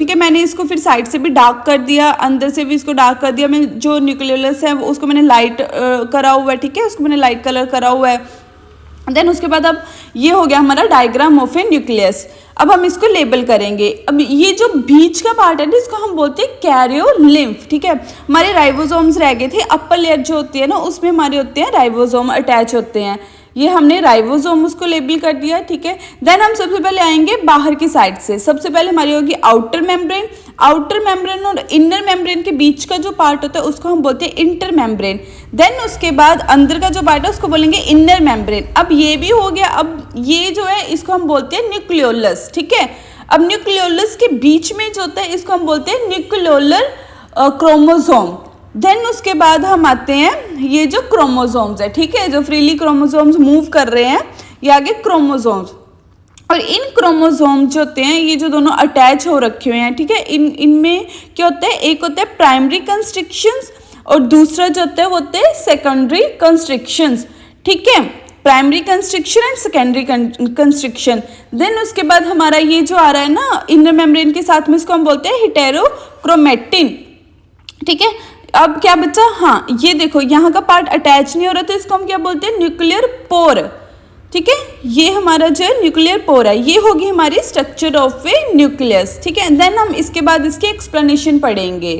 ठीक है। मैंने इसको फिर साइड से भी डार्क कर दिया, अंदर से भी इसको डार्क कर दिया। मैं जो न्यूक्लियोलस है उसको मैंने लाइट करा हुआ है, ठीक है, उसको मैंने लाइट कलर करा हुआ है। देन उसके बाद अब ये हो गया हमारा डायग्राम ऑफ ए न्यूक्लियस। अब हम इसको लेबल करेंगे। अब ये जो बीच का पार्ट है ना, इसको हम बोलते हैं कैरियोलिम्फ, ठीक है। हमारे राइबोसोम्स रह गए थे, अपर लेयर जो होती है ना उसमें हमारे होते हैं राइबोसोम अटैच होते हैं। ये हमने राइबोसोम उसको लेबल कर दिया, ठीक है। देन हम सबसे पहले आएंगे बाहर की साइड से। सबसे पहले हमारी होगी आउटर मेम्ब्रेन। आउटर मेम्ब्रेन और इनर मेम्ब्रेन के बीच का जो पार्ट होता है उसको हम बोलते हैं इंटर मेम्ब्रेन। देन उसके बाद अंदर का जो पार्ट है उसको बोलेंगे इनर मेम्ब्रेन। अब ये भी हो गया। अब ये जो है इसको हम बोलते हैं न्यूक्लियोलस, ठीक है। अब न्यूक्लियोलस के बीच में जो होता है इसको हम बोलते हैं न्यूक्लियोलर क्रोमोसोम। देन उसके बाद हम आते हैं ये जो क्रोमोसोम्स है, ठीक है, जो फ्रीली क्रोमोसोम्स मूव कर रहे हैं, ये आगे क्रोमोसोम्स। और इन क्रोमोसोम जो होते हैं ये जो दोनों अटैच हो रखे हुए हैं, ठीक है, इनमें क्या होता है, एक होता है प्राइमरी कंस्ट्रिक्शंस और दूसरा जो होता है वो होते हैं सेकेंडरी कंस्ट्रिक्शंस, ठीक है, primary constriction and secondary constriction. Then उसके बाद हमारा ये जो आ रहा है ना इनर मेम्ब्रेन के साथ में, इसको हम बोलते हैं हेटेरोक्रोमेटिन, ठीक है। अब क्या बचा, हाँ ये देखो यहाँ का पार्ट अटैच नहीं हो रहा, तो इसको हम क्या बोलते हैं, न्यूक्लियर पोर, ठीक है। ये हमारा जो है न्यूक्लियर पोर है, ये होगी हमारी स्ट्रक्चर ऑफ ए न्यूक्लियस, ठीक है। देन हम इसके बाद इसकी एक्सप्लेनेशन पढ़ेंगे।